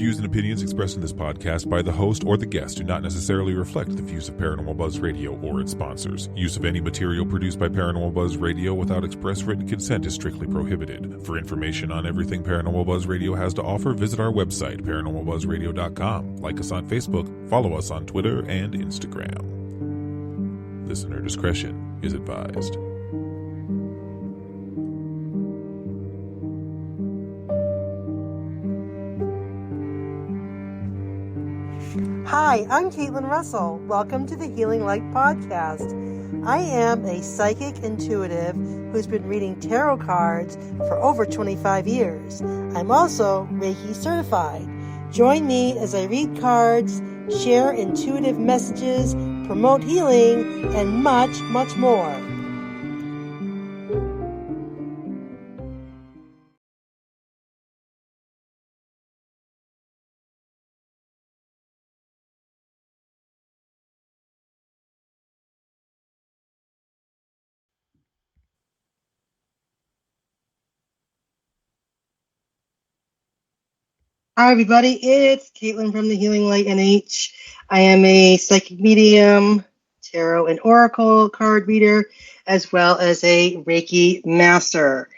views and opinions expressed in this podcast by the host or the guest do not necessarily reflect the views of Paranormal Buzz Radio or its sponsors. Use of any material produced by Paranormal Buzz Radio without express written consent is strictly prohibited. For information on everything Paranormal Buzz Radio has to offer, visit our website, paranormalbuzzradio.com. Like us on Facebook, follow us on Twitter and Instagram. Listener discretion is advised. Hi, I'm Caitlin Russell. Welcome to the Healing Light Podcast. I am a psychic intuitive who's been reading tarot cards for over 25 years. I'm also Reiki certified. Join me as I read cards, share intuitive messages, promote healing, and much, much more. Hi, everybody. It's Caitlin from the Healing Light NH. I am a psychic medium, tarot and oracle card reader, as well as a Reiki master.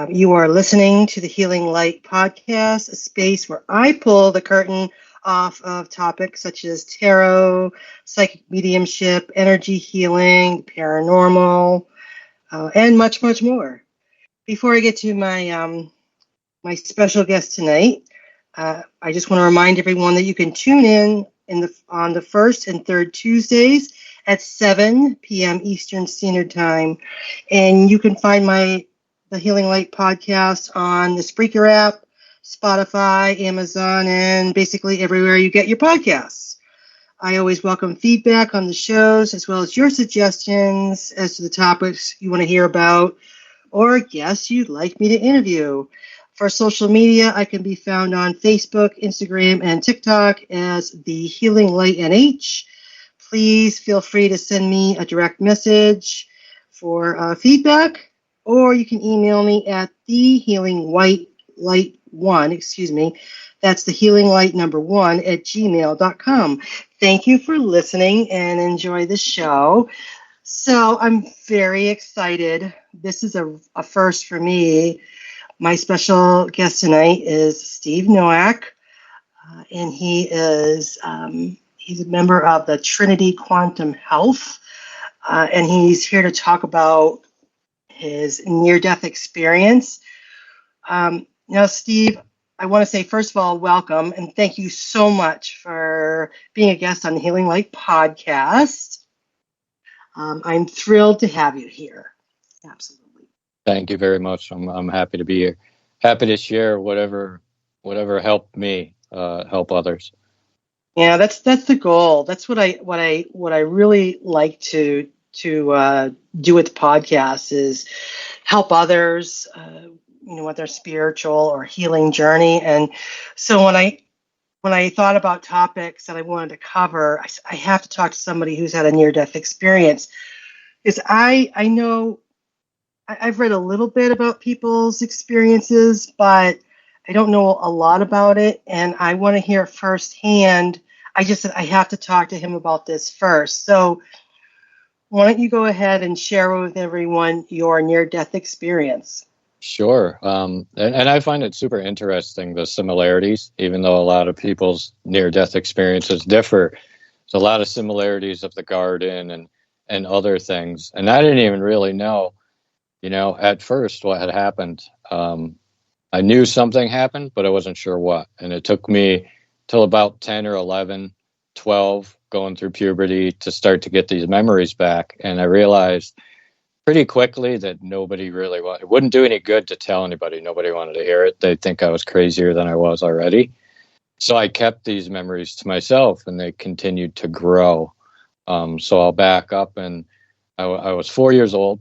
You are listening to the Healing Light Podcast, a space where I pull the curtain off of topics such as tarot, psychic mediumship, energy healing, paranormal, and much, much more. Before I get to my special guest tonight, I just want to remind everyone that you can tune in on the first and third Tuesdays at 7 p.m. Eastern Standard Time. And you can find the Healing Light podcast on the Spreaker app, Spotify, Amazon, and basically everywhere you get your podcasts. I always welcome feedback on the shows, as well as your suggestions as to the topics you want to hear about or guests you'd like me to interview. For social media, I can be found on Facebook, Instagram, and TikTok as the Healing Light NH. Please feel free to send me a direct message for feedback, or you can email me at thehealinglight1, that's the healinglight number 1 at gmail.com. Thank you for listening and enjoy the show. So I'm very excited. This is a first for me. My special guest tonight is Steven Noack, and he's a member of the Trinity Quantum Health, and he's here to talk about his near-death experience. Now, Steve, I want to say, first of all, welcome, and thank you so much for being a guest on the Healing Light podcast. I'm thrilled to have you here. Absolutely. Thank you very much. I'm happy to be here. Happy to share whatever helped me help others. Yeah, that's the goal. That's what I really like to do with podcasts is help others, with their spiritual or healing journey. And so when I thought about topics that I wanted to cover, I have to talk to somebody who's had a near-death experience, because I know. I've read a little bit about people's experiences, but I don't know a lot about it, and I want to hear it firsthand. I have to talk to him about this first. So why don't you go ahead and share with everyone your near-death experience? Sure. And I find it super interesting, the similarities, even though a lot of people's near-death experiences differ. There's a lot of similarities of the garden and other things, and I didn't even really know at first what had happened. I knew something happened, but I wasn't sure what. And it took me till about 10 or 11, 12, going through puberty to start to get these memories back. And I realized pretty quickly that nobody really wanted, it wouldn't do any good to tell anybody. Nobody wanted to hear it. They'd think I was crazier than I was already. So I kept these memories to myself, and they continued to grow. So I'll back up, and I was 4 years old.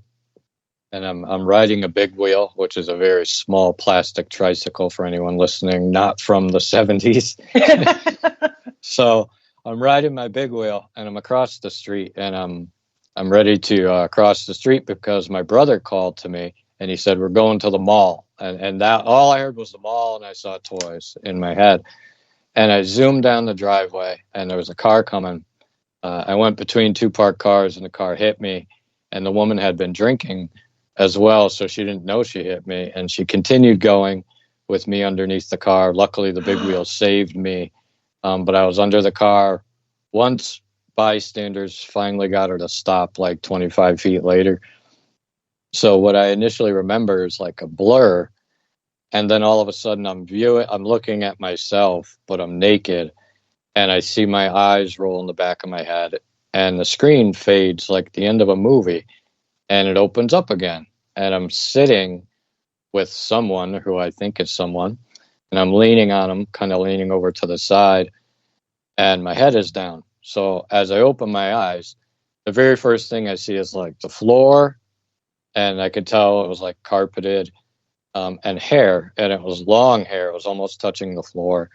And I'm riding a big wheel, which is a very small plastic tricycle for anyone listening, not from the 70s. So I'm riding my big wheel, and I'm across the street, and I'm ready to cross the street because my brother called to me, and he said, "We're going to the mall." And that all I heard was the mall, and I saw toys in my head. And I zoomed down the driveway, and there was a car coming. I went between two parked cars, and the car hit me. And the woman had been drinking as well, so she didn't know she hit me. And she continued going with me underneath the car. Luckily, the big wheel saved me, but I was under the car. Once bystanders finally got her to stop, like 25 feet later. So what I initially remember is like a blur. And then all of a sudden I'm looking at myself, but I'm naked, and I see my eyes roll in the back of my head, and the screen fades like the end of a movie, and it opens up again. And I'm sitting with someone who I think is someone, and I'm leaning on him, kind of leaning over to the side, and my head is down. So as I open my eyes, the very first thing I see is like the floor, and I could tell it was like carpeted, and hair, and it was long hair. It was almost touching the floor.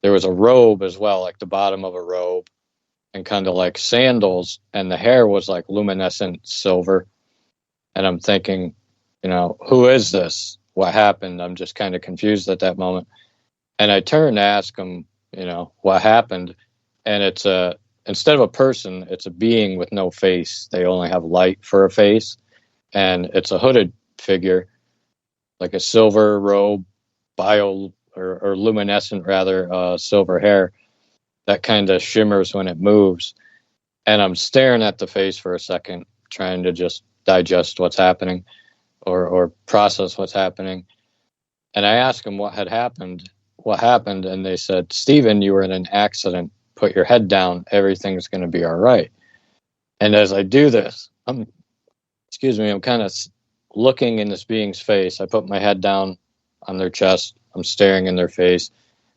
There was a robe as well, like the bottom of a robe, and kind of like sandals, and the hair was like luminescent silver. And I'm thinking, who is this? What happened? I'm just kind of confused at that moment. And I turned to ask him, what happened? And it's instead of a person, it's a being with no face. They only have light for a face, and it's a hooded figure, like a silver robe, or luminescent rather, silver hair that kind of shimmers when it moves. And I'm staring at the face for a second, trying to just digest what's happening or process what's happening. And I asked him what happened. And they said, "Steven, you were in an accident. Put your head down. Everything's going to be all right." And as I do this, I'm kind of looking in this being's face. I put my head down on their chest. I'm staring in their face,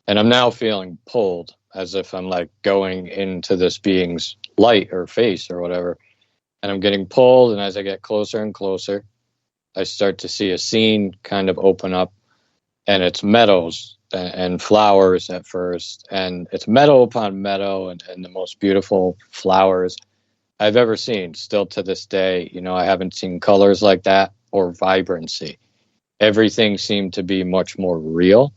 and I'm now feeling pulled as if I'm like going into this being's light or face or whatever. And I'm getting pulled. And as I get closer and closer, I start to see a scene kind of open up, and it's meadows and flowers at first. And it's meadow upon meadow and the most beautiful flowers I've ever seen. Still to this day, I haven't seen colors like that or vibrancy. Everything seemed to be much more real.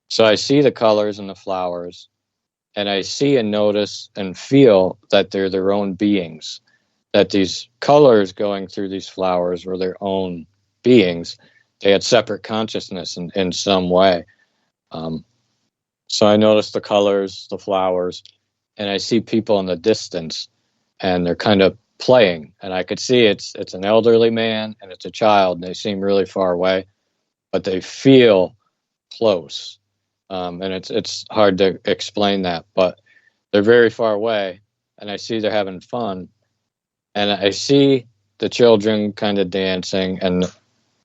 So I see the colors and the flowers, and I see and notice and feel that they're their own beings, that these colors going through these flowers were their own beings. They had separate consciousness in some way. So I notice the colors, the flowers, and I see people in the distance, and they're kind of playing. And I could see it's an elderly man and it's a child, and they seem really far away, but they feel close. And it's hard to explain that, but they're very far away, and I see they're having fun. And I see the children kind of dancing, and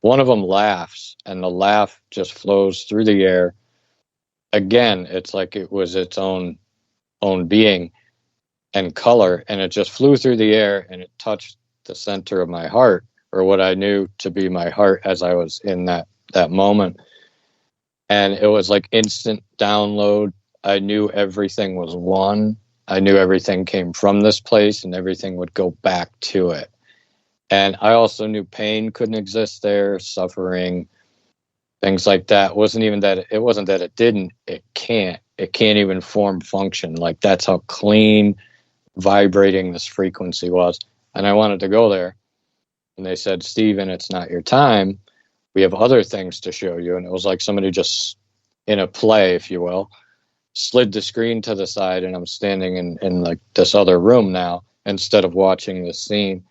one of them laughs, and the laugh just flows through the air. Again, it's like it was its own being and color, and it just flew through the air, and it touched the center of my heart, or what I knew to be my heart as I was in that moment. And it was like instant download. I knew everything was one. I knew everything came from this place, and everything would go back to it. And I also knew pain couldn't exist there, suffering, things like that. It wasn't that it didn't. It can't even function. Like, that's how clean, vibrating this frequency was. And I wanted to go there. And they said, "Steven, it's not your time. We have other things to show you." And it was like somebody just, in a play, if you will, slid the screen to the side, and I'm standing in like this other room now instead of watching this scene.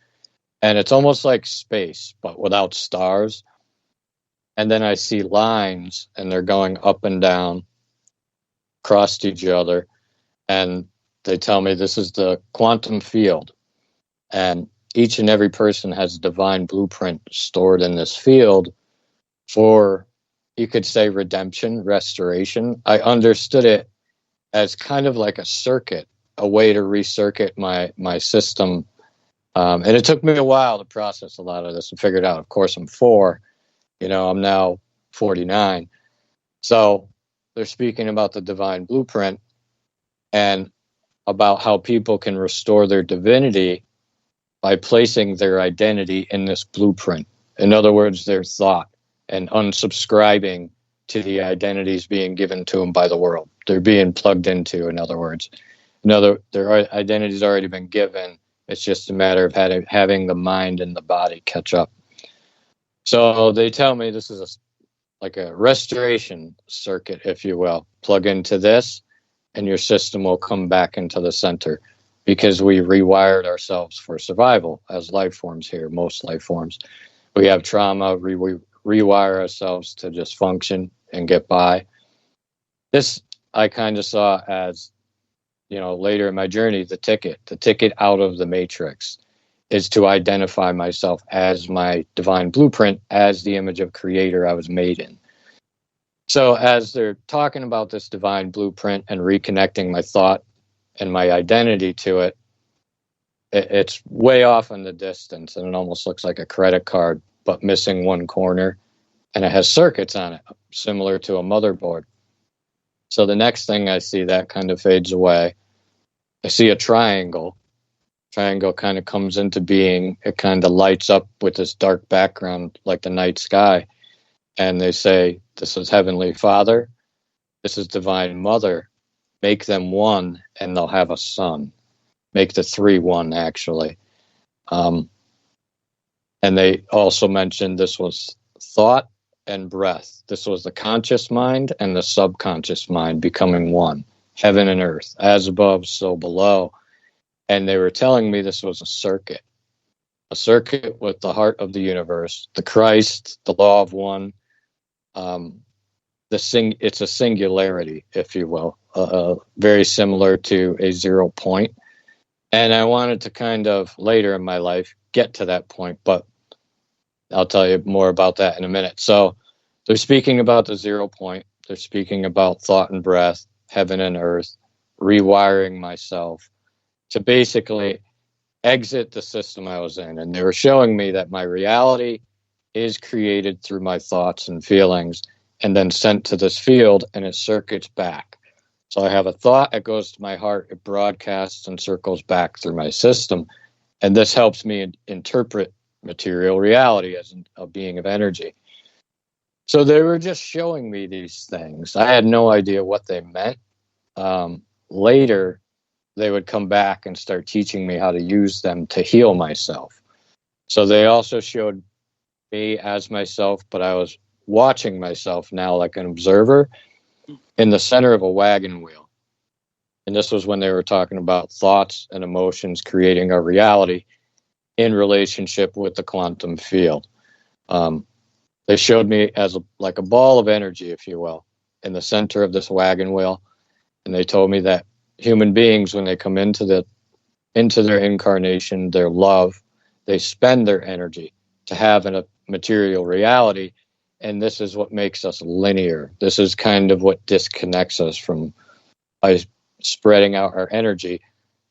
And it's almost like space, but without stars. And then I see lines, and they're going up and down, crossed each other. And they tell me this is the quantum field. And each and every person has a divine blueprint stored in this field for, you could say, redemption, restoration. I understood it as kind of like a circuit, a way to recircuit my system. And it took me a while to process a lot of this and figure it out. Of course, I'm 4. I'm now 49. So they're speaking about the divine blueprint and about how people can restore their divinity by placing their identity in this blueprint. In other words, their thought, and unsubscribing to the identities being given to them by the world. they're being plugged into, in other words. Their identity's already been given. It's just a matter of having the mind and the body catch up. So they tell me this is like a restoration circuit, if you will. Plug into this, and your system will come back into the center, because we rewired ourselves for survival as life forms here, most life forms. We have trauma, we rewire ourselves to just function and get by. This I kind of saw as, later in my journey, the ticket out of the matrix is to identify myself as my divine blueprint, as the image of creator I was made in. So as they're talking about this divine blueprint and reconnecting my thought and my identity to it, it's way off in the distance, and it almost looks like a credit card, but missing one corner, and it has circuits on it, similar to a motherboard. So the next thing I see, that kind of fades away. I see a triangle. Triangle kind of comes into being. It kind of lights up with this dark background like the night sky. And they say, this is Heavenly Father. This is Divine Mother. Make them one, and they'll have a son. Make the three one, actually. And they also mentioned this was thought and breath. This was the conscious mind and the subconscious mind becoming one. Heaven and earth, as above, so below. And they were telling me this was a circuit with the heart of the universe, the Christ, the law of one. It's a singularity, if you will, very similar to a 0 point. And I wanted to kind of later in my life get to that point, but I'll tell you more about that in a minute. So they're speaking about the 0 point. They're speaking about thought and breath, heaven and earth, rewiring myself to basically exit the system I was in. And they were showing me that my reality is created through my thoughts and feelings and then sent to this field, and it circuits back. So I have a thought, it goes to my heart, it broadcasts and circles back through my system. And this helps me interpret material reality as a being of energy. So they were just showing me these things. I had no idea what they meant. Later, they would come back and start teaching me how to use them to heal myself. So they also showed me as myself, but I was watching myself now like an observer in the center of a wagon wheel. And this was when they were talking about thoughts and emotions creating our reality in relationship with the quantum field. They showed me as like a ball of energy, if you will, in the center of this wagon wheel. And they told me that human beings, when they come into their incarnation, their love, they spend their energy to have a material reality. And this is what makes us linear. This is kind of what disconnects us from by spreading out our energy,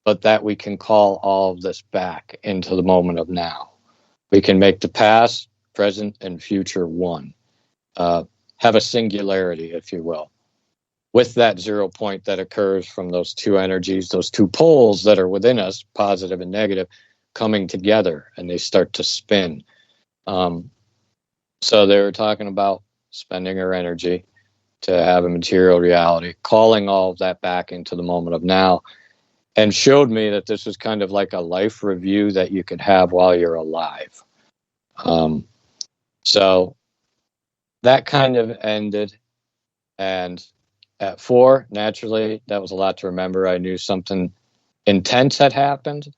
but that we can call all of this back into the moment of now. We can make the past, present, and future one. Have a singularity, if you will, with that 0 point that occurs from those two energies, those two poles that are within us, positive and negative, coming together, and they start to spin. So they were talking about spending our energy to have a material reality, calling all of that back into the moment of now, and showed me that this was kind of like a life review that you could have while you're alive. So that kind of ended. And at 4, naturally, that was a lot to remember. I knew something intense had happened.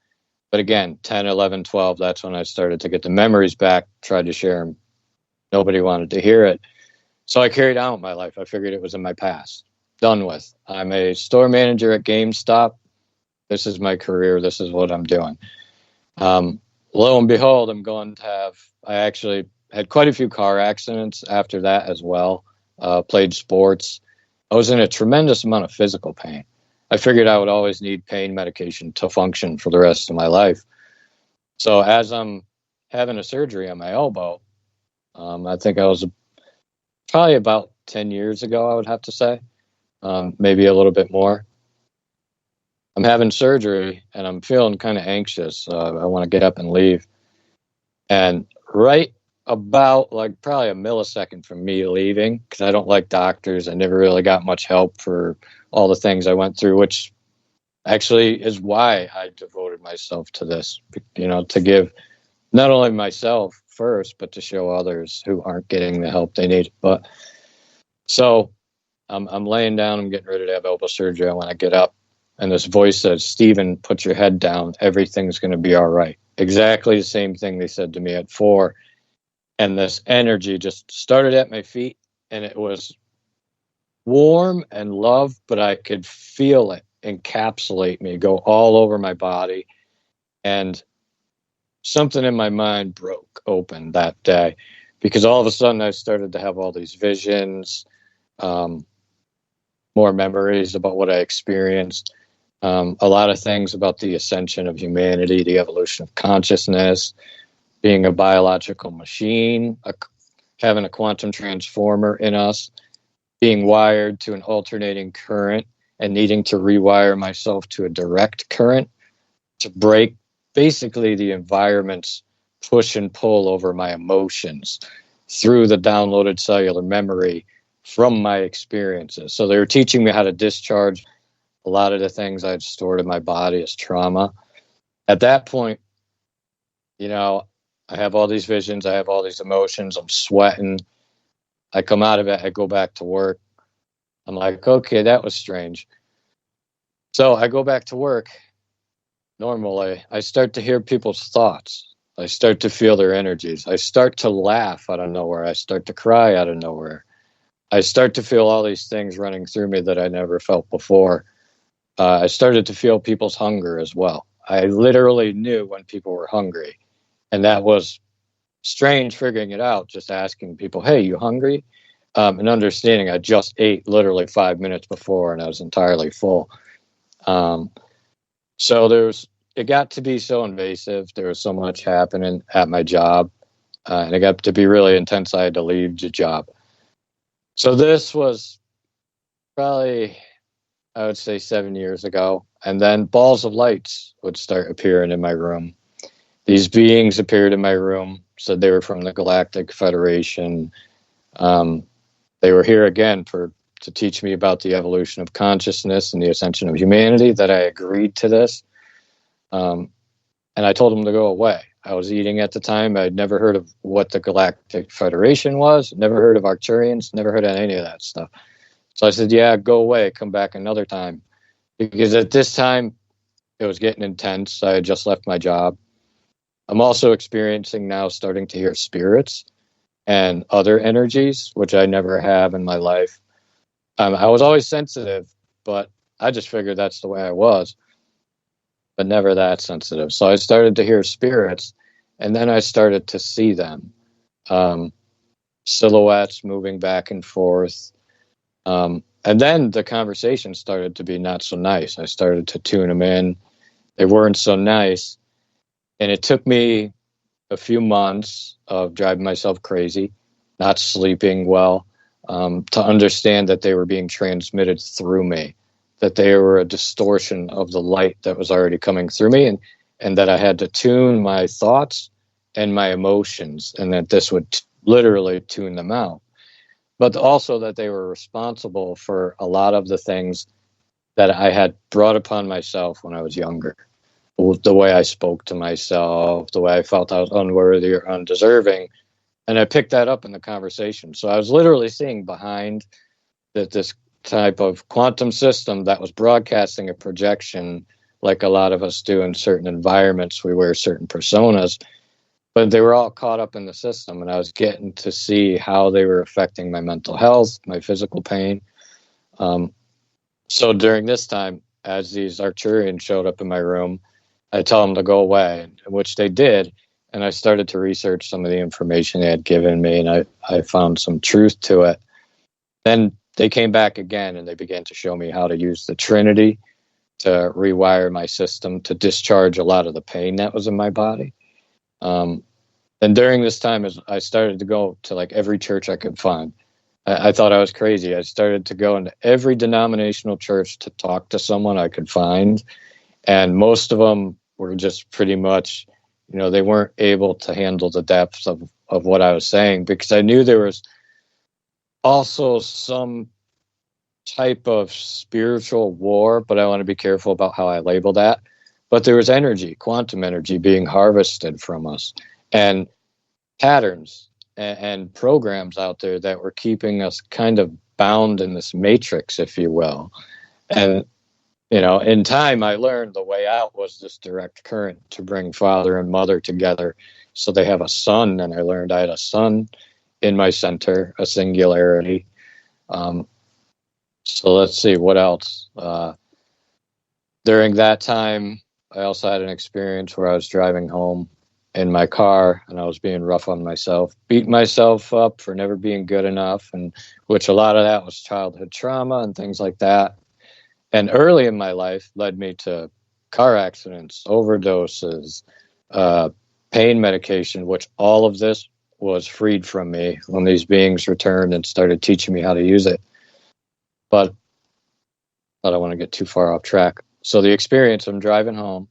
But again, 10, 11, 12, that's when I started to get the memories back, tried to share them. Nobody wanted to hear it. So I carried on with my life. I figured it was in my past. Done with. I'm a store manager at GameStop. This is my career. This is what I'm doing. Lo and behold, I actually had quite a few car accidents after that as well. Played sports. I was in a tremendous amount of physical pain. I figured I would always need pain medication to function for the rest of my life. So as I'm having a surgery on my elbow, I think I was probably about 10 years ago, I would have to say, maybe a little bit more. I'm having surgery and I'm feeling kind of anxious. I want to get up and leave. And right about like probably a millisecond from me leaving, because I don't like doctors. I never really got much help for all the things I went through, which actually is why I devoted myself to this, to give not only myself first, but to show others who aren't getting the help they need. But so I'm laying down, I'm getting ready to have elbow surgery. When I get up, and this voice says, "Steven, put your head down. Everything's going to be all right." Exactly the same thing they said to me at 4. And this energy just started at my feet, and it was warm and love, but I could feel it encapsulate me, go all over my body. And something in my mind broke open that day, because all of a sudden I started to have all these visions, more memories about what I experienced, a lot of things about the ascension of humanity, the evolution of consciousness, being a biological machine, having a quantum transformer in us, being wired to an alternating current and needing to rewire myself to a direct current to break basically the environment's push and pull over my emotions through the downloaded cellular memory from my experiences. So they were teaching me how to discharge a lot of the things I'd stored in my body as trauma. At that point, I have all these visions, I have all these emotions, I'm sweating. I come out of it, I go back to work. I'm like, okay, that was strange. So I go back to work. Normally, I start to hear people's thoughts. I start to feel their energies. I start to laugh out of nowhere. I start to cry out of nowhere. I start to feel all these things running through me that I never felt before. I started to feel people's hunger as well. I literally knew when people were hungry. And that was strange figuring it out, just asking people, hey, you hungry? And understanding I just ate literally 5 minutes before and I was entirely full. So it got to be so invasive. There was so much happening at my job, and it got to be really intense. I had to leave the job. So this was probably, I would say, 7 years ago. And then balls of lights would start appearing in my room. These beings appeared in my room, said they were from the Galactic Federation. They were here again to teach me about the evolution of consciousness and the ascension of humanity, that I agreed to this. And I told them to go away. I was eating at the time. I'd never heard of what the Galactic Federation was, never heard of Arcturians, never heard of any of that stuff. So I said, yeah, go away, come back another time. Because at this time, it was getting intense. I had just left my job. I'm also experiencing now, starting to hear spirits and other energies, which I never have in my life. I was always sensitive, but I just figured that's the way I was, but never that sensitive. So I started to hear spirits, and then I started to see them, silhouettes moving back and forth. And then the conversation started to be not so nice. I started to tune them in. They weren't so nice. And it took me a few months of driving myself crazy, not sleeping well, to understand that they were being transmitted through me, that they were a distortion of the light that was already coming through me, and that I had to tune my thoughts and my emotions, and that this would literally tune them out. But also that they were responsible for a lot of the things that I had brought upon myself when I was younger. The way I spoke to myself, the way I felt I was unworthy or undeserving. And I picked that up in the conversation. So I was literally seeing behind this type of quantum system that was broadcasting a projection, like a lot of us do in certain environments. We wear certain personas, but they were all caught up in the system. And I was getting to see how they were affecting my mental health, my physical pain. So during this time, as these Arcturians showed up in my room, I told them to go away, which they did. And I started to research some of the information they had given me, and I found some truth to it. Then they came back again, and they began to show me how to use the Trinity to rewire my system, to discharge a lot of the pain that was in my body. And during this time, as I started to go to like every church I could find. I thought I was crazy. I started to go into every denominational church to talk to someone I could find. And most of them were just pretty much, they weren't able to handle the depths of of what I was saying, because I knew there was also some type of spiritual war, but I want to be careful about how I label that. But there was energy, quantum energy being harvested from us, and patterns and programs out there that were keeping us kind of bound in this matrix, if you will. And, in time, I learned the way out was this direct current to bring father and mother together so they have a son. And I learned I had a son in my center, a singularity. So let's see, what else? During that time, I also had an experience where I was driving home in my car and I was being rough on myself, beating myself up for never being good enough, and which a lot of that was childhood trauma and things like that. And early in my life led me to car accidents, overdoses, pain medication, which all of this was freed from me when these beings returned and started teaching me how to use it. But I don't want to get too far off track. So the experience, I'm driving home,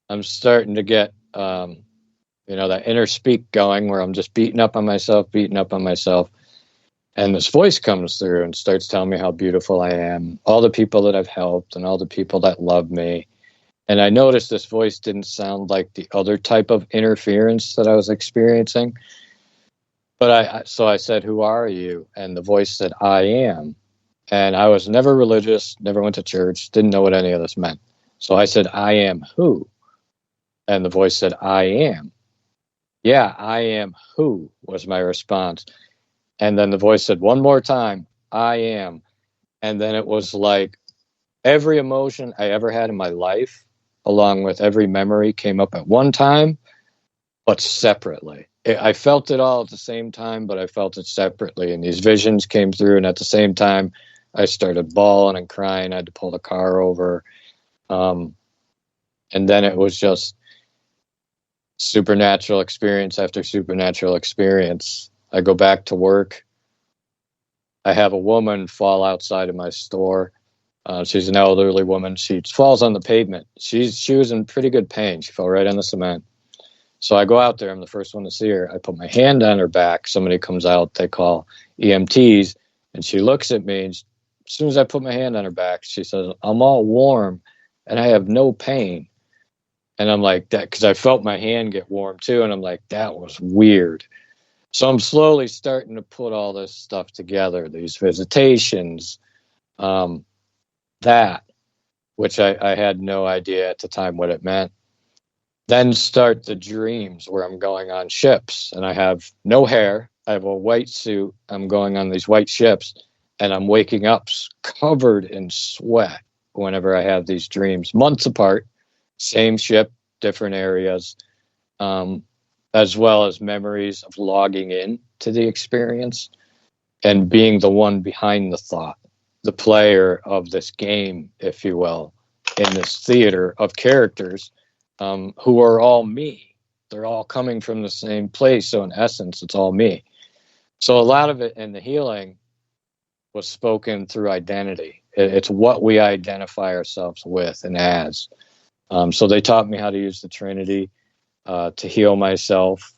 I'm starting to get, that inner speak going where I'm just beating up on myself. And this voice comes through and starts telling me how beautiful I am, all the people that I've helped and all the people that love me. And I noticed this voice didn't sound like the other type of interference that I was experiencing. But so I said, "Who are you?" And the voice said, "I am." And I was never religious, never went to church, didn't know what any of this meant. So I said, "I am who?" And the voice said, "I am." "Yeah, I am who," was my response. And then the voice said one more time, "I am." And then it was like every emotion I ever had in my life, along with every memory, came up at one time, but separately. I felt it all at the same time, but I felt it separately. And these visions came through, and at the same time, I started bawling and crying. I had to pull the car over. And then it was just supernatural experience after supernatural experience. I go back to work. I have a woman fall outside of my store. She's an elderly woman. She falls on the pavement. She was in pretty good pain. She fell right on the cement. So I go out there. I'm the first one to see her. I put my hand on her back. Somebody comes out. They call EMTs. And she looks at me. And as soon as I put my hand on her back, she says, "I'm all warm and I have no pain." And I'm like, that, because I felt my hand get warm too. And I'm like, that was weird. So I'm slowly starting to put all this stuff together, these visitations, that, which I had no idea at the time what it meant. Then start the dreams where I'm going on ships and I have no hair. I have a white suit. I'm going on these white ships and I'm waking up covered in sweat whenever I have these dreams, months apart, same ship, different areas, as well as memories of logging in to the experience and being the one behind the thought, the player of this game, if you will, in this theater of characters who are all me. They're all coming from the same place. So in essence, it's all me. So a lot of it in the healing was spoken through identity. It's what we identify ourselves with and as. So they taught me how to use the Trinity to heal myself.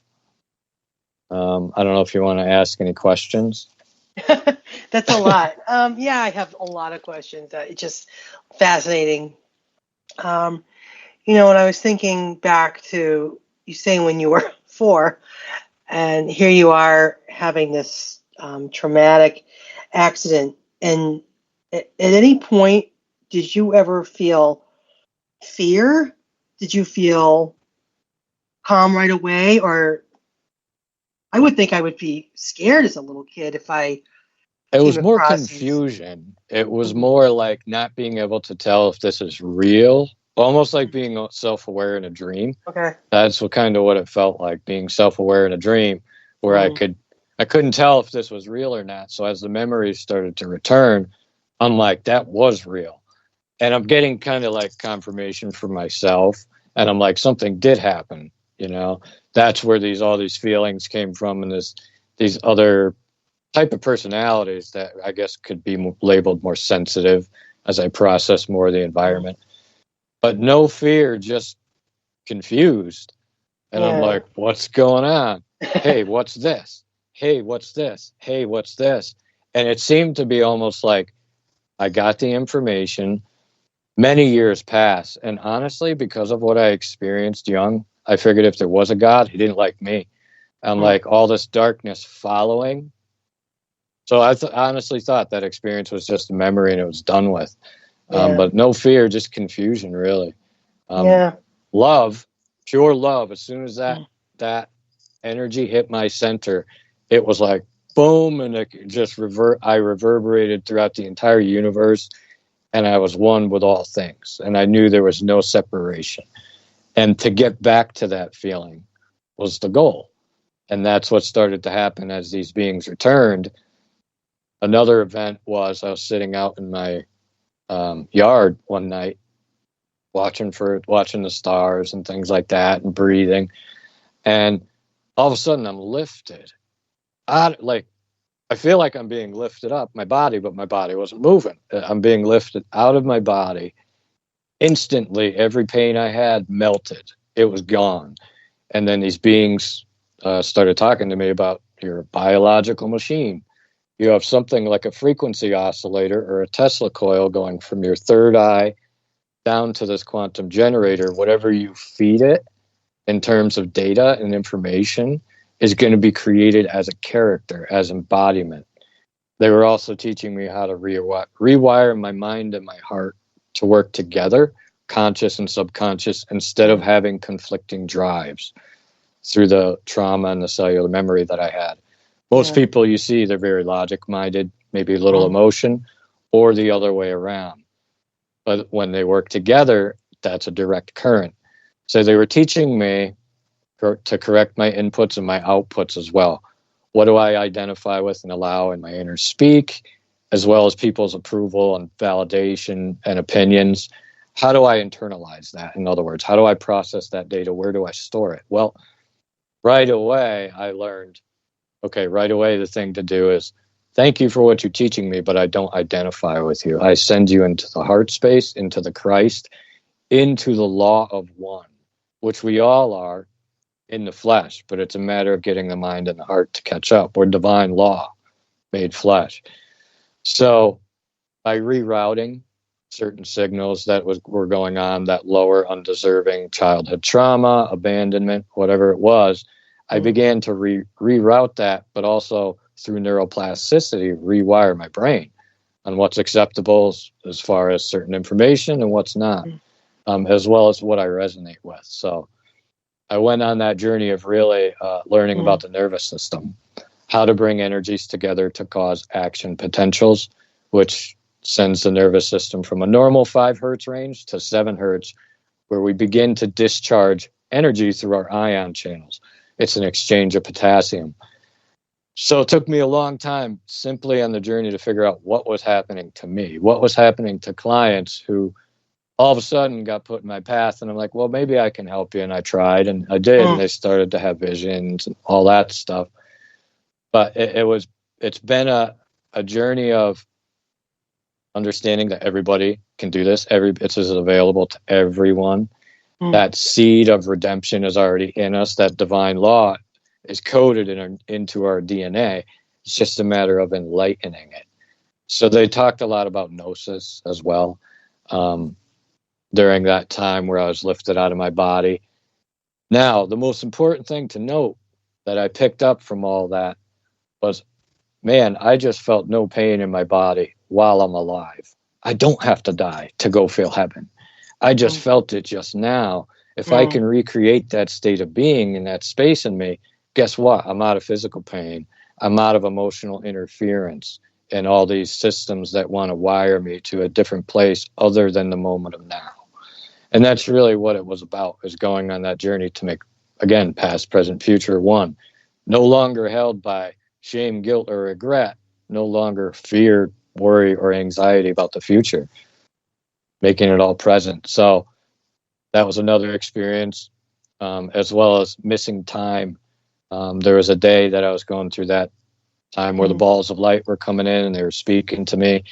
I don't know if you want to ask any questions. That's a lot. Yeah, I have a lot of questions. It's just fascinating. When I was thinking back to you saying when you were 4, and here you are having this traumatic accident. And at any point, did you ever feel fear? Did you feel calm right away? Or I would think I would be scared as a little kid if I. It was more confusion. It was more like not being able to tell if this is real, almost like being self-aware in a dream. Okay. That's what it felt like, being self-aware in a dream, where I couldn't tell if this was real or not. So as the memories started to return, I'm like, that was real. And I'm getting kind of like confirmation for myself. And I'm like, something did happen, That's where all these feelings came from, and these other type of personalities that I guess could be labeled more sensitive as I process more of the environment. But no fear, just confused. And I'm like, what's going on? hey, what's this? Hey, what's this? Hey, what's this? And it seemed to be almost like I got the information. Many years pass. And honestly, because of what I experienced young, I figured if there was a God, he didn't like me. I'm like all this darkness following. So I honestly thought that experience was just a memory and it was done with. But no fear, just confusion, really. Love, pure love. As soon as that energy hit my center, it was like boom, and it just I reverberated throughout the entire universe, and I was one with all things, and I knew there was no separation. And to get back to that feeling was the goal. And that's what started to happen as these beings returned. Another event was I was sitting out in my yard one night, watching the stars and things like that, and breathing. And all of a sudden, I'm lifted. I feel like I'm being lifted up, my body, but my body wasn't moving. I'm being lifted out of my body. Instantly, every pain I had melted. It was gone. And then these beings started talking to me about your biological machine. You have something like a frequency oscillator or a Tesla coil going from your third eye down to this quantum generator. Whatever you feed it in terms of data and information is going to be created as a character, as embodiment. They were also teaching me how to rewire my mind and my heart to work together, conscious and subconscious, instead of having conflicting drives through the trauma and the cellular memory that I had. Most people you see, they're very logic-minded, maybe a little emotion, or the other way around. But when they work together, that's a direct current. So they were teaching me to correct my inputs and my outputs as well. What do I identify with and allow in my inner speak, as well as people's approval and validation and opinions? How do I internalize that? In other words, how do I process that data? Where do I store it? Well, right away, I learned, right away, the thing to do is, thank you for what you're teaching me, but I don't identify with you. I send you into the heart space, into the Christ, into the law of one, which we all are in the flesh, but it's a matter of getting the mind and the heart to catch up. We're divine law made flesh. So by rerouting certain signals that were going on, that lower undeserving childhood trauma, abandonment, whatever it was, I began to reroute that, but also through neuroplasticity, rewire my brain on what's acceptable as far as certain information and what's not, as well as what I resonate with. So I went on that journey of really learning about the nervous system, how to bring energies together to cause action potentials, which sends the nervous system from a normal 5 hertz range to 7 hertz, where we begin to discharge energy through our ion channels. It's an exchange of potassium. So it took me a long time simply on the journey to figure out what was happening to me, what was happening to clients who all of a sudden got put in my path. And I'm like, well, maybe I can help you. And I tried, and I did. And they started to have visions and all that stuff. But it's been a journey of understanding that everybody can do this. It's available to everyone. That seed of redemption is already in us. That divine law is coded into our DNA. It's just a matter of enlightening it. So they talked a lot about gnosis as well during that time where I was lifted out of my body. Now, the most important thing to note that I picked up from all that was, man, I just felt no pain in my body while I'm alive. I don't have to die to go feel heaven. I just felt it just now. If I can recreate that state of being in that space in me, guess what? I'm out of physical pain. I'm out of emotional interference and all these systems that want to wire me to a different place other than the moment of now. And that's really what it was about, is going on that journey to make, again, past, present, future one. No longer held by shame, guilt, or regret. No longer fear, worry, or anxiety about the future. Making it all present. So that was another experience, as well as missing time. There was a day that I was going through that time where the balls of light were coming in and they were speaking to me,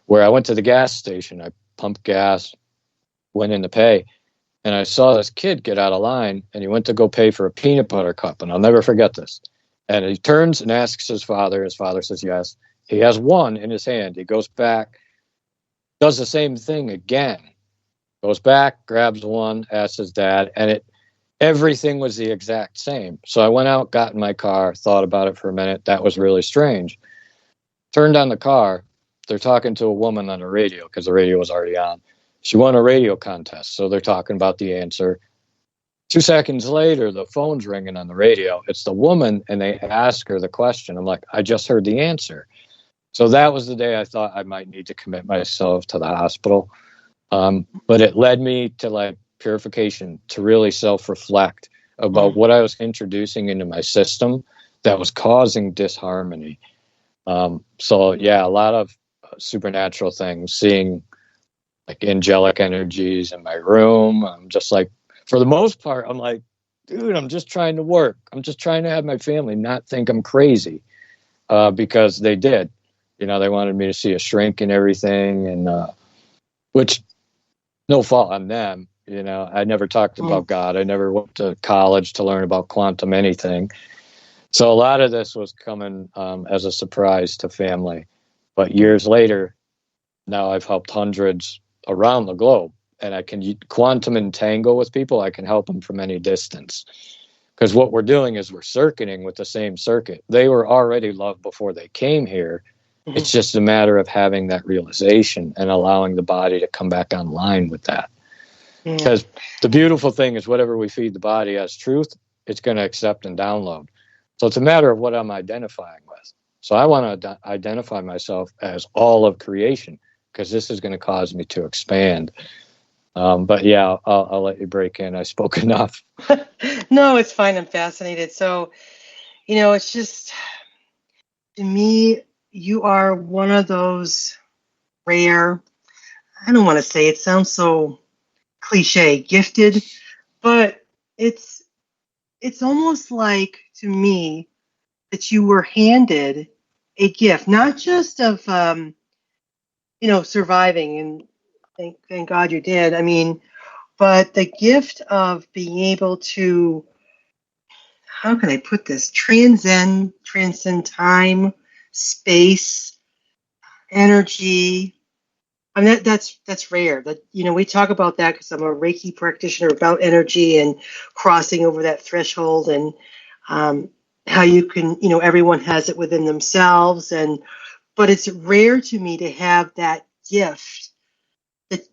where I went to the gas station. I pumped gas, went in to pay, and I saw this kid get out of line, and he went to go pay for a peanut butter cup, and I'll never forget this. And he turns and asks his father. His father says yes. He has one in his hand. He goes back, does the same thing again, goes back, grabs one, asks his dad, and everything was the exact same. So I went out, got in my car, thought about it for a minute. That was really strange. Turned on the car. They're talking to a woman on the radio because the radio was already on. She won a radio contest, so they're talking about the answer. 2 seconds later, the phone's ringing on the radio. It's the woman, and they ask her the question. I'm like, I just heard the answer. So that was the day I thought I might need to commit myself to the hospital. But it led me to like purification, to really self-reflect about what I was introducing into my system that was causing disharmony. So yeah, a lot of supernatural things, seeing like angelic energies in my room. I'm just like, for the most part, I'm like, dude, I'm just trying to work. I'm just trying to have my family not think I'm crazy, because they did. You know, they wanted me to see a shrink and everything, and which, no fault on them. You know, I never talked about God. I never went to college to learn about quantum anything. So a lot of this was coming as a surprise to family. But years later, now I've helped hundreds around the globe, and I can quantum entangle with people. I can help them from any distance. Because what we're doing is we're circuiting with the same circuit. They were already loved before they came here. It's just a matter of having that realization and allowing the body to come back online with that. Because the beautiful thing is whatever we feed the body as truth, it's going to accept and download. So it's a matter of what I'm identifying with. So I want to identify myself as all of creation, because this is going to cause me to expand. But yeah, I'll let you break in. I spoke enough. No, it's fine. I'm fascinated. So, you know, it's just, to me, you are one of those rare, I don't want to say, it sounds so cliche, gifted, but it's almost like, to me, that you were handed a gift, not just of, surviving, and thank God you did. I mean, but the gift of being able to, how can I put this, transcend time, space, energy. I mean, that's rare. That, we talk about that because I'm a Reiki practitioner, about energy and crossing over that threshold, and how you can, everyone has it within themselves, but it's rare to me to have that gift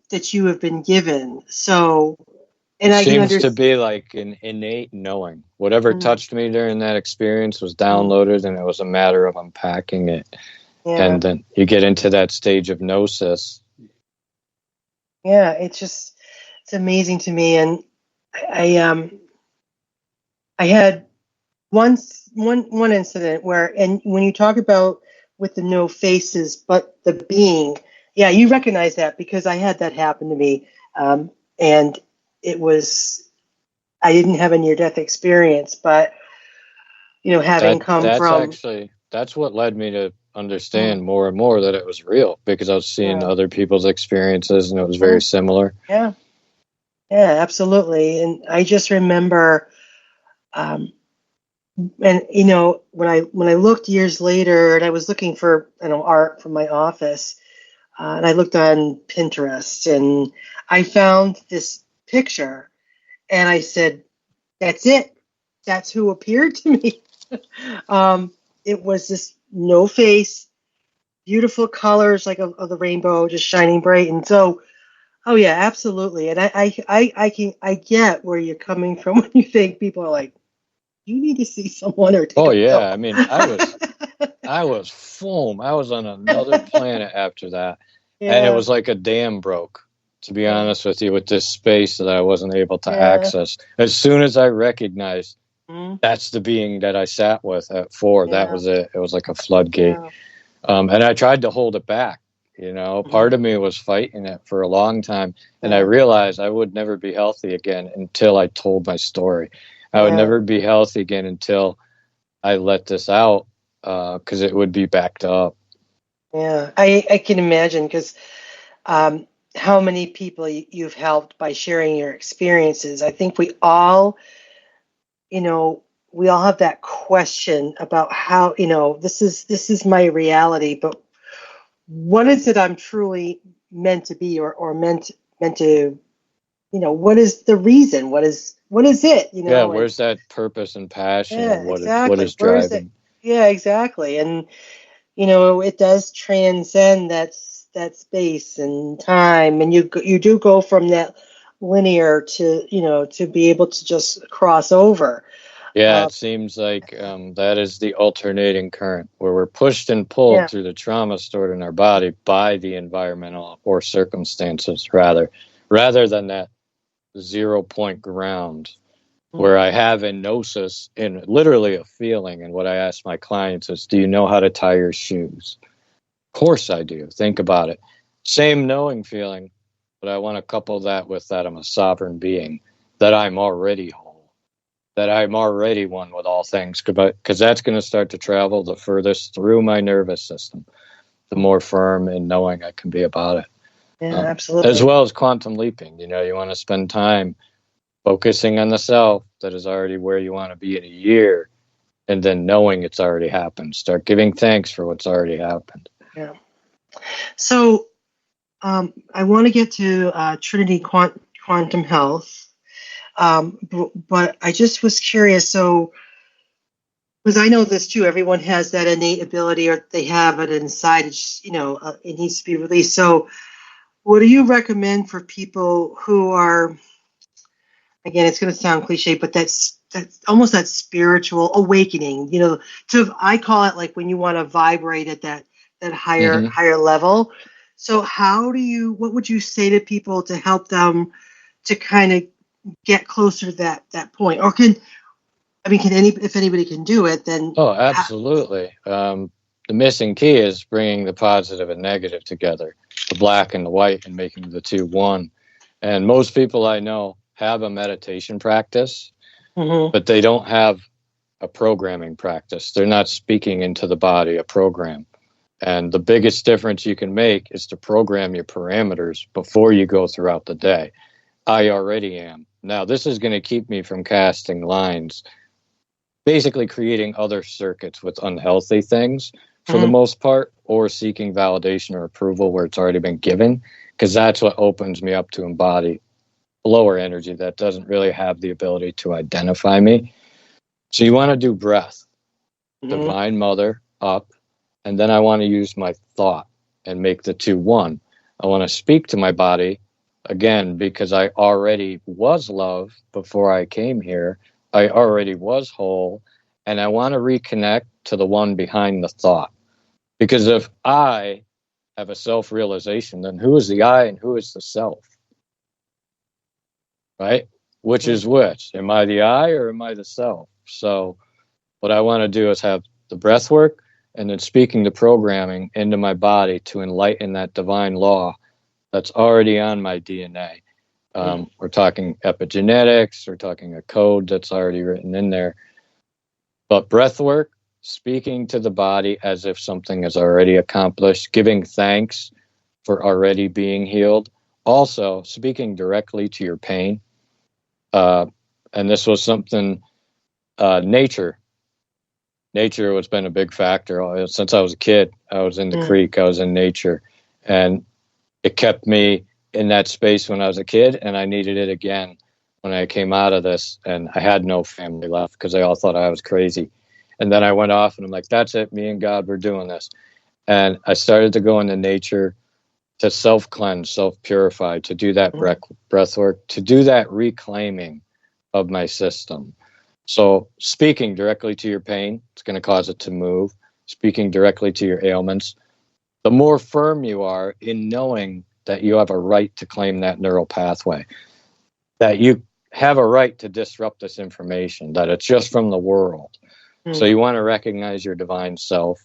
that you have been given. So, and it I can seems to be like an innate knowing. Whatever touched me during that experience was downloaded, and it was a matter of unpacking it. Yeah. And then you get into that stage of gnosis. Yeah, it's amazing to me. And I had one incident where, and when you talk about with the no faces, but the being, yeah, you recognize that, because I had that happen to me. And it was, I didn't have a near-death experience, but, having that's what led me to understand more and more that it was real, because I was seeing other people's experiences, and it was very similar. Yeah, absolutely. And I just remember, and when I looked years later, and I was looking for art from my office, and I looked on Pinterest, and I found this picture, and I said, "That's it. That's who appeared to me." It was this no face, beautiful colors like of the rainbow, just shining bright. And so, oh yeah, absolutely. And I get where you're coming from when you think people are like, you need to see someone or take a pill. I mean, I was foam. I was on another planet after that. Yeah. And it was like a dam broke, to be honest with you, with this space that I wasn't able to access. As soon as I recognized that's the being that I sat with at 4, that was it. It was like a floodgate. Yeah. And I tried to hold it back. Part of me was fighting it for a long time. And I realized I would never be healthy again until I told my story. I would never be healthy again until I let this out, because it would be backed up. Yeah, I can imagine, because how many people you've helped by sharing your experiences. I think we all have that question about how, this is my reality, but what is it I'm truly meant to be or meant to, what is the reason? What is it, Yeah, where's that purpose and passion, yeah, and what exactly. is Where is it? driving? Yeah, exactly. And, it does transcend that space and time. And you do go from that linear to be able to just cross over. Yeah, it seems like that is the alternating current, where we're pushed and pulled Yeah. through the trauma stored in our body by the environmental or circumstances, rather than that 0 point ground where I have a gnosis and literally a feeling. And what I ask my clients is, do you know how to tie your shoes? Of course I do. Think about it. Same knowing feeling, but I want to couple that with that I'm a sovereign being, that I'm already whole, that I'm already one with all things, because that's going to start to travel the furthest through my nervous system, the more firm in knowing I can be about it. Yeah, absolutely. As well as quantum leaping. You want to spend time focusing on the self that is already where you want to be in a year, and then knowing it's already happened. Start giving thanks for what's already happened. Yeah. So I want to get to Trinity Quantum Health, but I just was curious. So, because I know this too, everyone has that innate ability, or they have it inside. It needs to be released. So, what do you recommend for people who are, again, it's going to sound cliche, but that's almost that spiritual awakening? I call it like when you want to vibrate at that higher level. So what would you say to people to help them to kind of get closer to that point? Or if anybody can do it, then. Oh, absolutely. The missing key is bringing the positive and negative together, the black and the white, and making the two one. And most people I know have a meditation practice, but they don't have a programming practice. They're not speaking into the body a program. And the biggest difference you can make is to program your parameters before you go throughout the day. I already am. Now, this is going to keep me from casting lines, basically creating other circuits with unhealthy things for the most part, or seeking validation or approval where it's already been given, because that's what opens me up to embody lower energy that doesn't really have the ability to identify me. So you want to do breath, Divine Mother, up, and then I want to use my thought and make the two one. I want to speak to my body, again, because I already was love before I came here. I already was whole, and I want to reconnect to the one behind the thought. Because if I have a self-realization, then who is the I and who is the self? Right? Which is which? Am I the I or am I the self? So what I want to do is have the breath work and then speaking the programming into my body to enlighten that divine law that's already on my DNA. We're talking epigenetics, we're talking a code that's already written in there. But breath work, speaking to the body as if something is already accomplished, giving thanks for already being healed. Also, speaking directly to your pain. And this was something, nature has been a big factor. Since I was a kid, I was in the creek, I was in nature. And it kept me in that space when I was a kid, and I needed it again when I came out of this. And I had no family left because they all thought I was crazy. And then I went off and I'm like, that's it. Me and God, we're doing this. And I started to go into nature to self-cleanse, self-purify, to do that breath work, to do that reclaiming of my system. So speaking directly to your pain, it's going to cause it to move. Speaking directly to your ailments, the more firm you are in knowing that you have a right to claim that neural pathway, that you have a right to disrupt this information, that it's just from the world. So you want to recognize your divine self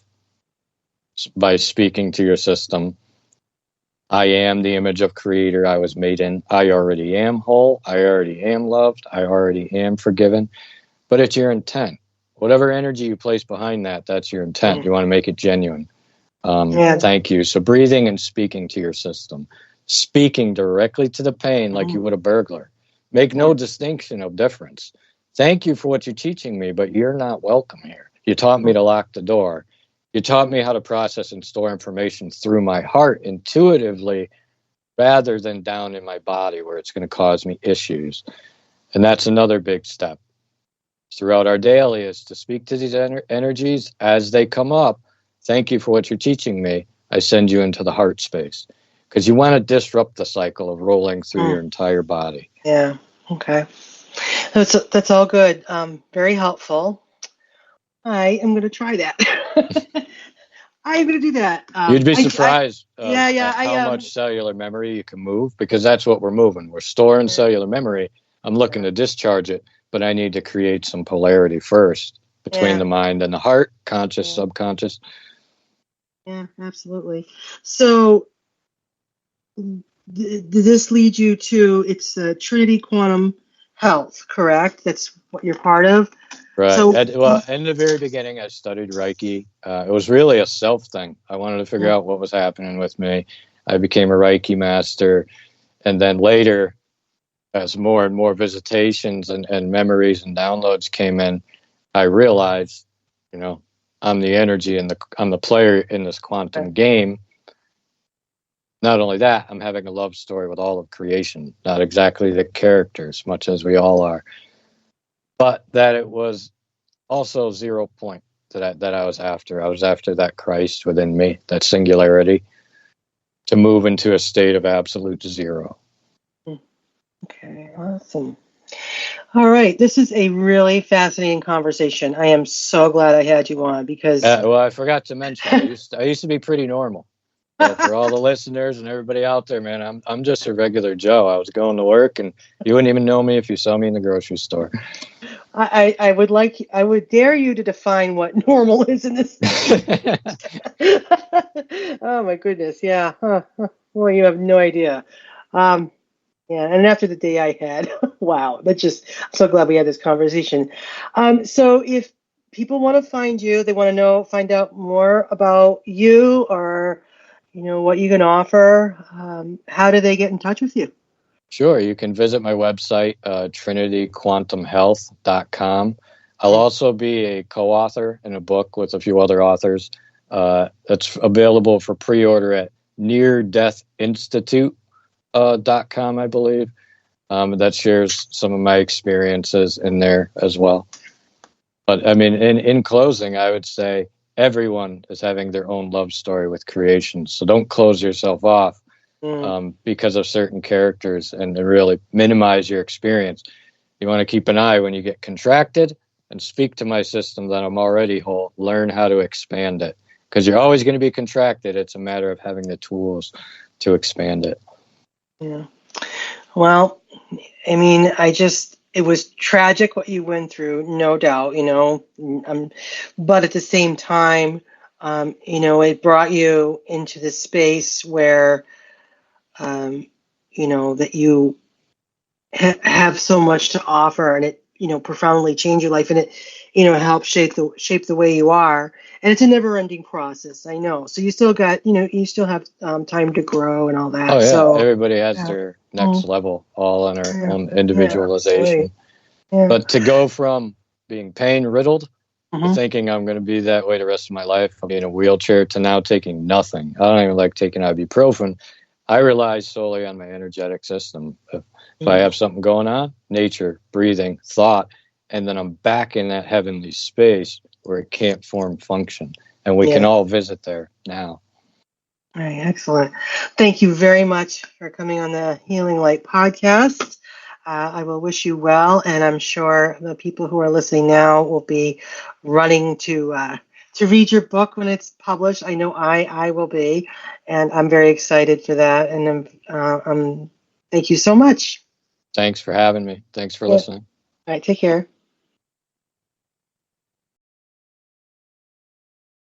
by speaking to your system. I am the image of creator I was made in. I already am whole. I already am loved. I already am forgiven. But it's your intent. Whatever energy you place behind that, that's your intent. You want to make it genuine. Thank you. So breathing and speaking to your system. speaking directly to the pain like you would a burglar. Make no distinction of difference. Thank you for what you're teaching me, but you're not welcome here. You taught me to lock the door. You taught me how to process and store information through my heart intuitively rather than down in my body where it's going to cause me issues. And that's another big step throughout our daily is to speak to these energies as they come up. Thank you for what you're teaching me. I send you into the heart space because you want to disrupt the cycle of rolling through your entire body. Yeah. Okay. That's all good. Very helpful. I am going to try that. I'm going to do that. You'd be surprised at how much cellular memory you can move, because that's what we're moving. We're storing cellular memory. I'm looking to discharge it, but I need to create some polarity first between the mind and the heart, conscious, subconscious. Yeah, absolutely. So did this lead you to, it's Trinity Quantum Health, correct? That's what you're part of? Right. So, in the very beginning, I studied Reiki. It was really a self thing. I wanted to figure out what was happening with me. I became a Reiki master. And then later, as more and more visitations and memories and downloads came in, I realized, I'm the energy and I'm the player in this quantum game. Not only that, I'm having a love story with all of creation, not exactly the characters, much as we all are. But that it was also 0 point that I was after. I was after that Christ within me, that singularity, to move into a state of absolute zero. Okay, awesome. All right, this is a really fascinating conversation. I am so glad I had you on because... I forgot to mention, I used to be pretty normal. So for all the listeners and everybody out there, man, I'm just a regular Joe. I was going to work, and you wouldn't even know me if you saw me in the grocery store. I would dare you to define what normal is in this. Oh my goodness, yeah. Well, you have no idea. Yeah, and after the day I had, wow, I'm so glad we had this conversation. So if people want to find you, they want to find out more about you or what you can offer, how do they get in touch with you? Sure. You can visit my website, trinityquantumhealth.com. I'll also be a co-author in a book with a few other authors. That's available for pre-order at neardeathinstitute.com, I believe. That shares some of my experiences in there as well. But I mean, in closing, I would say everyone is having their own love story with creation. So don't close yourself off because of certain characters and really minimize your experience. You want to keep an eye when you get contracted and speak to my system that I'm already whole. Learn how to expand it because you're always going to be contracted. It's a matter of having the tools to expand it. Yeah. Well, I mean, it was tragic what you went through, no doubt, but at the same time, it brought you into the space where, that you have so much to offer and it, profoundly changed your life and it, helped shape the way you are. And it's a never ending process. I know. So you still got, you still have time to grow and all that. Oh, yeah. So everybody has their next level all on our own individualization. Yeah. But to go from being pain riddled to thinking I'm going to be that way the rest of my life, I'll be in a wheelchair, to now taking nothing. I don't even like taking ibuprofen. I rely solely on my energetic system. If I have something going on, nature, breathing, thought, and then I'm back in that heavenly space where it can't form function. And we can all visit there now. All right, excellent. Thank you very much for coming on the Healing Light podcast. I will wish you well, and I'm sure the people who are listening now will be running to read your book when it's published. I know I will be, and I'm very excited for that. And thank you so much. Thanks for having me. Thanks for listening. All right, take care.